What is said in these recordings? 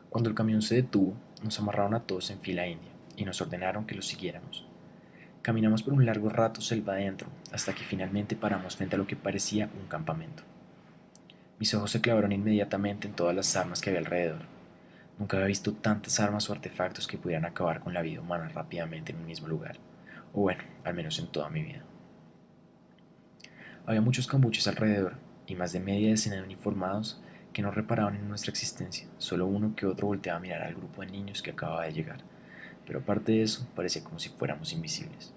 Cuando el camión se detuvo, nos amarraron a todos en fila india y nos ordenaron que los siguiéramos. Caminamos por un largo rato selva adentro, hasta que finalmente paramos frente a lo que parecía un campamento. Mis ojos se clavaron inmediatamente en todas las armas que había alrededor. Nunca había visto tantas armas o artefactos que pudieran acabar con la vida humana rápidamente en un mismo lugar, o bueno, al menos en toda mi vida. Había muchos cambuches alrededor, y más de media decena de uniformados que no reparaban en nuestra existencia, solo uno que otro volteaba a mirar al grupo de niños que acababa de llegar, pero aparte de eso, parecía como si fuéramos invisibles.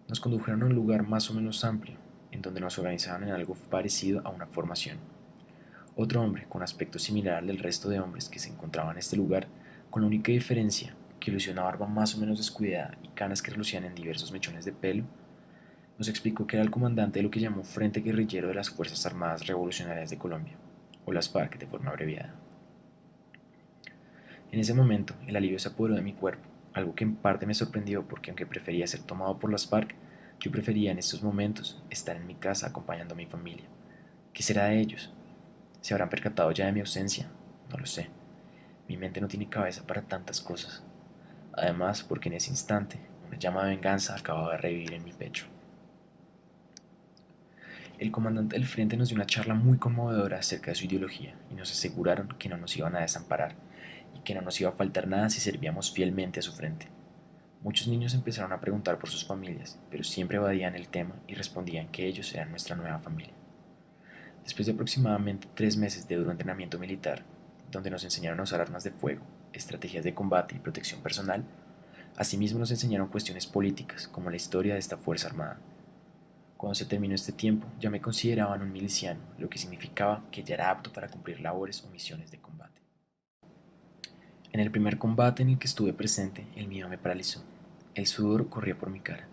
Nos condujeron a un lugar más o menos amplio, en donde nos organizaban en algo parecido a una formación. Otro hombre, con aspecto similar al del resto de hombres que se encontraban en este lugar, con la única diferencia que lucía una barba más o menos descuidada y canas que relucían en diversos mechones de pelo, nos explicó que era el comandante de lo que llamó Frente Guerrillero de las Fuerzas Armadas Revolucionarias de Colombia, o las FARC de forma abreviada. En ese momento, el alivio se apoderó de mi cuerpo, algo que en parte me sorprendió porque aunque prefería ser tomado por las FARC, yo prefería en estos momentos estar en mi casa acompañando a mi familia. ¿Qué será de ellos? ¿Se habrán percatado ya de mi ausencia? No lo sé. Mi mente no tiene cabeza para tantas cosas. Además, porque en ese instante, una llama de venganza acababa de revivir en mi pecho. El comandante del frente nos dio una charla muy conmovedora acerca de su ideología y nos aseguraron que no nos iban a desamparar y que no nos iba a faltar nada si servíamos fielmente a su frente. Muchos niños empezaron a preguntar por sus familias, pero siempre evadían el tema y respondían que ellos eran nuestra nueva familia. Después de aproximadamente 3 meses de duro entrenamiento militar, donde nos enseñaron a usar armas de fuego, estrategias de combate y protección personal, asimismo nos enseñaron cuestiones políticas, como la historia de esta Fuerza Armada. Cuando se terminó este tiempo, ya me consideraban un miliciano, lo que significaba que ya era apto para cumplir labores o misiones de combate. En el primer combate en el que estuve presente, el miedo me paralizó. El sudor corría por mi cara.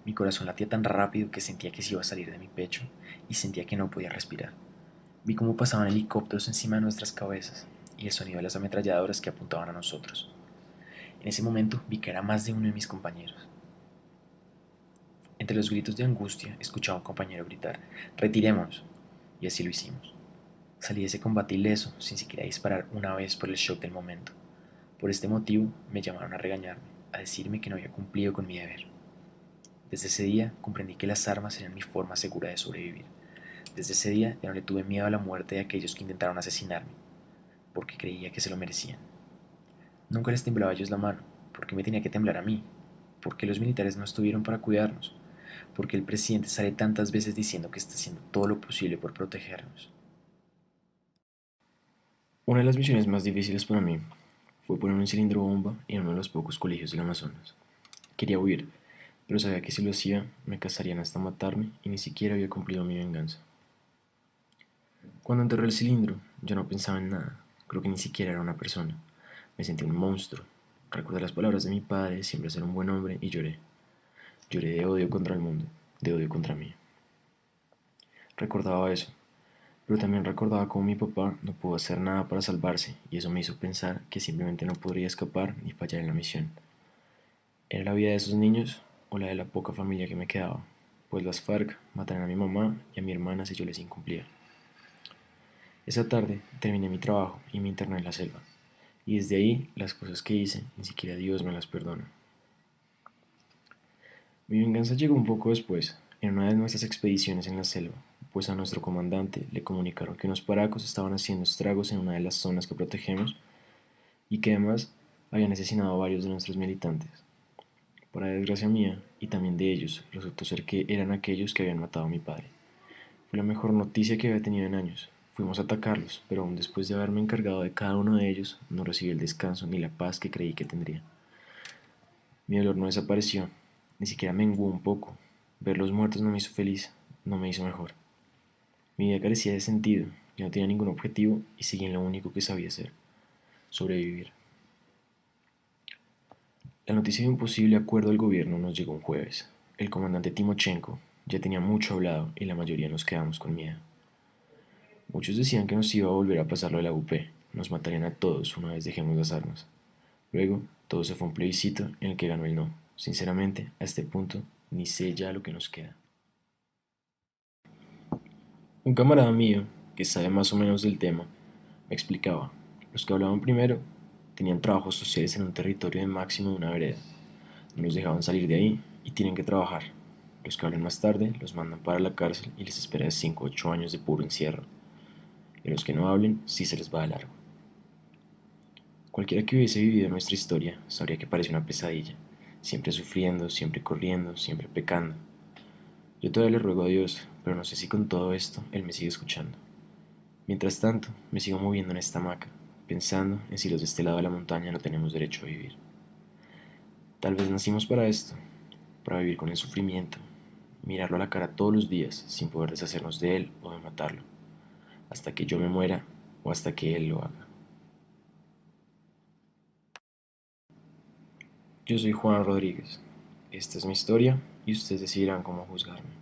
Mi corazón latía tan rápido que sentía que se iba a salir de mi pecho y sentía que no podía respirar. Vi cómo pasaban helicópteros encima de nuestras cabezas y el sonido de las ametralladoras que apuntaban a nosotros. En ese momento vi que era más de uno de mis compañeros. Entre los gritos de angustia escuchaba a un compañero gritar: «¡Retirémonos!» Y así lo hicimos. Salí de ese combate ileso, sin siquiera disparar una vez por el shock del momento. Por este motivo, me llamaron a regañarme, a decirme que no había cumplido con mi deber. Desde ese día comprendí que las armas eran mi forma segura de sobrevivir. Desde ese día ya no le tuve miedo a la muerte de aquellos que intentaron asesinarme, porque creía que se lo merecían. Nunca les temblaba a ellos la mano, porque me tenía que temblar a mí, porque los militares no estuvieron para cuidarnos, porque el presidente sale tantas veces diciendo que está haciendo todo lo posible por protegernos. Una de las misiones más difíciles para mí fue poner un cilindro bomba en uno de los pocos colegios del Amazonas. Quería huir, pero sabía que si lo hacía me cazarían hasta matarme y ni siquiera había cumplido mi venganza. Cuando enterré el cilindro, yo no pensaba en nada, creo que ni siquiera era una persona. Me sentí un monstruo. Recordé las palabras de mi padre, siempre ser un buen hombre, y lloré. Lloré de odio contra el mundo, de odio contra mí. Recordaba eso, pero también recordaba cómo mi papá no pudo hacer nada para salvarse y eso me hizo pensar que simplemente no podría escapar ni fallar en la misión. ¿Era la vida de esos niños o la de la poca familia que me quedaba? Pues las FARC mataron a mi mamá y a mi hermana si yo les incumplía. Esa tarde terminé mi trabajo y me interné en la selva. Y desde ahí las cosas que hice ni siquiera Dios me las perdona. Mi venganza llegó un poco después, en una de nuestras expediciones en la selva, pues a nuestro comandante le comunicaron que unos paracos estaban haciendo estragos en una de las zonas que protegemos y que además habían asesinado a varios de nuestros militantes. Para desgracia mía, y también de ellos, resultó ser que eran aquellos que habían matado a mi padre. Fue la mejor noticia que había tenido en años. Fuimos a atacarlos, pero aún después de haberme encargado de cada uno de ellos, no recibí el descanso ni la paz que creí que tendría. Mi dolor no desapareció, ni siquiera menguó un poco. Ver los muertos no me hizo feliz, no me hizo mejor. Mi vida carecía de sentido, yo no tenía ningún objetivo y seguí en lo único que sabía hacer, sobrevivir. La noticia de un posible acuerdo del gobierno nos llegó un jueves. El comandante Timochenko ya tenía mucho hablado y la mayoría nos quedamos con miedo. Muchos decían que nos iba a volver a pasar lo de la UP, nos matarían a todos una vez dejemos las armas. Luego, todo se fue un plebiscito en el que ganó el no. Sinceramente, a este punto, ni sé ya lo que nos queda. Un camarada mío, que sabe más o menos del tema, me explicaba Los que hablaban primero tenían trabajos sociales en un territorio de máximo de una vereda. No los dejaban salir de ahí y tienen que trabajar. Los que hablan más tarde los mandan para la cárcel y les espera 5 o 8 años de puro encierro. Y a los que no hablen, sí se les va de largo. Cualquiera que hubiese vivido nuestra historia sabría que parece una pesadilla, siempre sufriendo, siempre corriendo, siempre pecando. Yo todavía le ruego a Dios, pero no sé si con todo esto Él me sigue escuchando. Mientras tanto, me sigo moviendo en esta hamaca, pensando en si los de este lado de la montaña no tenemos derecho a vivir. Tal vez nacimos para esto, para vivir con el sufrimiento, mirarlo a la cara todos los días sin poder deshacernos de él o de matarlo, hasta que yo me muera o hasta que él lo haga. Yo soy Juan Rodríguez. Esta es mi historia y ustedes decidirán cómo juzgarme.